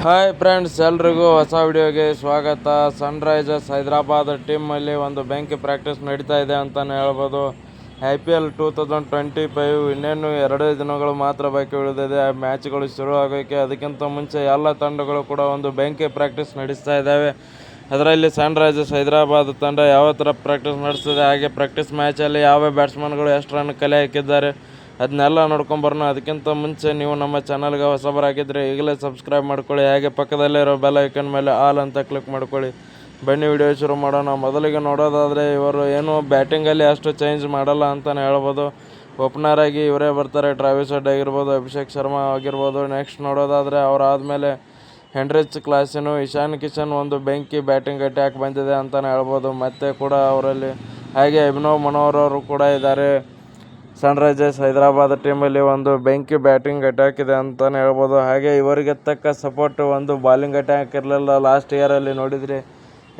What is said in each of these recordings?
Hi friends, ಎಲ್ರಿಗೂ ಹೊಸ ವಿಡಿಯೋಗೆ ಸ್ವಾಗತ. ಸನ್ರೈಸರ್ಸ್ ಹೈದರಾಬಾದ್ ಟೀಮಲ್ಲಿ ಒಂದು ಬೆಂಕಿ ಪ್ರಾಕ್ಟೀಸ್ ನಡೀತಾ ಇದೆ ಅಂತಲೇ ಹೇಳ್ಬೋದು. IPL 2025 ಇನ್ನೇನು 2 ದಿನಗಳು ಮಾತ್ರ ಬಾಕಿ ಉಳಿದಿದೆ ಮ್ಯಾಚ್ಗಳು ಶುರು ಆಗೋಕ್ಕೆ. ಅದಕ್ಕಿಂತ ಮುಂಚೆ ಎಲ್ಲ ತಂಡಗಳು ಕೂಡ ಒಂದು ಬೆಂಕಿ ಪ್ರಾಕ್ಟೀಸ್ ನಡೆಸ್ತಾ ಇದ್ದಾವೆ. ಅದರಲ್ಲಿ ಸನ್ರೈಸರ್ಸ್ ಹೈದರಾಬಾದ್ ತಂಡ ಯಾವ ಥರ ಪ್ರಾಕ್ಟೀಸ್ ನಡೆಸ್ತಿದೆ, ಹಾಗೆ ಪ್ರಾಕ್ಟೀಸ್ ಮ್ಯಾಚಲ್ಲಿ ಯಾವ ಬ್ಯಾಟ್ಸ್ಮನ್ಗಳು ಎಷ್ಟು ರನ್ ಕಲೆ ಹಾಕಿದ್ದಾರೆ ಅದನ್ನೆಲ್ಲ ನೋಡ್ಕೊಂಬರೋಣ. ಅದಕ್ಕಿಂತ ಮುಂಚೆ ನೀವು ನಮ್ಮ ಚಾನಲ್ಗೆ ಹೊಸಬರಾಗಿದ್ದರೆ ಈಗಲೇ ಸಬ್ಸ್ಕ್ರೈಬ್ ಮಾಡ್ಕೊಳ್ಳಿ, ಹಾಗೆ ಪಕ್ಕದಲ್ಲಿರೋ ಬೆಲ್ ಐಕನ್ ಮೇಲೆ ಆಲ್ ಅಂತ ಕ್ಲಿಕ್ ಮಾಡ್ಕೊಳ್ಳಿ. ಬನ್ನಿ ವಿಡಿಯೋ ಶುರು ಮಾಡೋಣ. ಮೊದಲಿಗೆ ನೋಡೋದಾದರೆ ಇವರು ಏನು ಬ್ಯಾಟಿಂಗಲ್ಲಿ ಅಷ್ಟು ಚೇಂಜ್ ಮಾಡಲ್ಲ ಅಂತಲೇ ಹೇಳ್ಬೋದು. ಓಪನರ್ ಆಗಿ ಇವರೇ ಬರ್ತಾರೆ. ಟ್ರಾವಿಸ್ ಹೆಡ್ ಆಗಿರ್ಬೋದು, ಅಭಿಷೇಕ್ ಶರ್ಮಾ ಆಗಿರ್ಬೋದು. ನೆಕ್ಸ್ಟ್ ನೋಡೋದಾದರೆ ಅವರಾದಮೇಲೆ ಹೆನ್ರಿಚ್ ಕ್ಲಾಸೆನ್, ಇಶಾನ್ ಕಿಶನ್ ಒಂದು ಬೆಂಕಿ ಬ್ಯಾಟಿಂಗ್ ಅಟ್ಯಾಕ್ ಬಂದಿದೆ ಅಂತಲೇ ಹೇಳ್ಬೋದು. ಮತ್ತೆ ಕೂಡ ಅವರಲ್ಲಿ ಹಾಗೆ ಅಭಿನವ್ ಮನೋಹರ್ ಅವರು ಕೂಡ ಇದ್ದಾರೆ. ಸನ್ರೈಸರ್ಸ್ ಹೈದರಾಬಾದ್ ಟೀಮಲ್ಲಿ ಒಂದು ಬೆಂಕಿ ಬ್ಯಾಟಿಂಗ್ ಅಟ್ಯಾಕ್ ಇದೆ ಅಂತಲೇ ಹೇಳ್ಬೋದು. ಹಾಗೆ ಇವರಿಗೆ ತಕ್ಕ ಸಪೋರ್ಟ್ ಒಂದು ಬಾಲಿಂಗ್ ಅಟ್ಯಾಕ್ ಇರಲಿಲ್ಲ. ಲಾಸ್ಟ್ ಇಯರಲ್ಲಿ ನೋಡಿದರೆ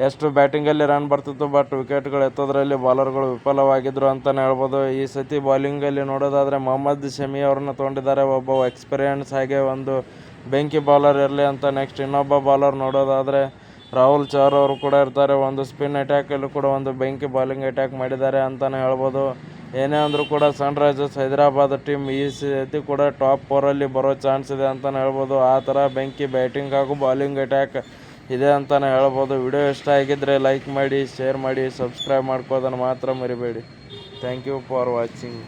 ಎಷ್ಟು ಬ್ಯಾಟಿಂಗಲ್ಲಿ ರನ್ ಬರ್ತಿತ್ತು, ಬಟ್ ವಿಕೆಟ್ಗಳು ಎತ್ತೋದ್ರಲ್ಲಿ ಬಾಲರ್ಗಳು ವಿಫಲವಾಗಿದ್ದರು ಅಂತಲೇ ಹೇಳ್ಬೋದು. ಈ ಸತಿ ಬಾಲಿಂಗಲ್ಲಿ ನೋಡೋದಾದರೆ ಮೊಹಮ್ಮದ್ ಶಮಿ ಅವ್ರನ್ನ ತೊಗೊಂಡಿದ್ದಾರೆ, ಒಬ್ಬ ಎಕ್ಸ್ಪೀರಿಯನ್ಸ್ ಹಾಗೆ ಒಂದು ಬೆಂಕಿ ಬೌಲರ್ ಇರಲಿ ಅಂತ. ನೆಕ್ಸ್ಟ್ ಇನ್ನೊಬ್ಬ ಬೌಲರ್ ನೋಡೋದಾದರೆ ರಾಹುಲ್ ಚಹರ್ ಅವರು ಕೂಡ ಇರ್ತಾರೆ. ಒಂದು ಸ್ಪಿನ್ ಅಟ್ಯಾಕಲ್ಲೂ ಕೂಡ ಒಂದು ಬೆಂಕಿ ಬಾಲಿಂಗ್ ಅಟ್ಯಾಕ್ ಮಾಡಿದ್ದಾರೆ ಅಂತಲೇ ಹೇಳ್ಬೋದು. ಏನೇ ಅಂದರೂ ಕೂಡ ಸನ್ರೈಸರ್ಸ್ ಹೈದರಾಬಾದ್ ಟೀಮ್ ಈ ಸತಿ ಕೂಡ ಟಾಪ್ 4 ಬರೋ ಚಾನ್ಸ್ ಇದೆ ಅಂತಲೇ ಹೇಳ್ಬೋದು. ಆ ಥರ ಬೆಂಕಿ ಬ್ಯಾಟಿಂಗ್ ಹಾಗೂ ಬಾಲಿಂಗ್ ಅಟ್ಯಾಕ್ ಇದೆ ಅಂತಲೇ ಹೇಳ್ಬೋದು. ವಿಡಿಯೋ ಇಷ್ಟ ಆಗಿದ್ದರೆ ಲೈಕ್ ಮಾಡಿ, ಶೇರ್ ಮಾಡಿ, ಸಬ್ಸ್ಕ್ರೈಬ್ ಮಾಡ್ಕೋದನ್ನು ಮಾತ್ರ ಮರಿಬೇಡಿ. Thank you for watching.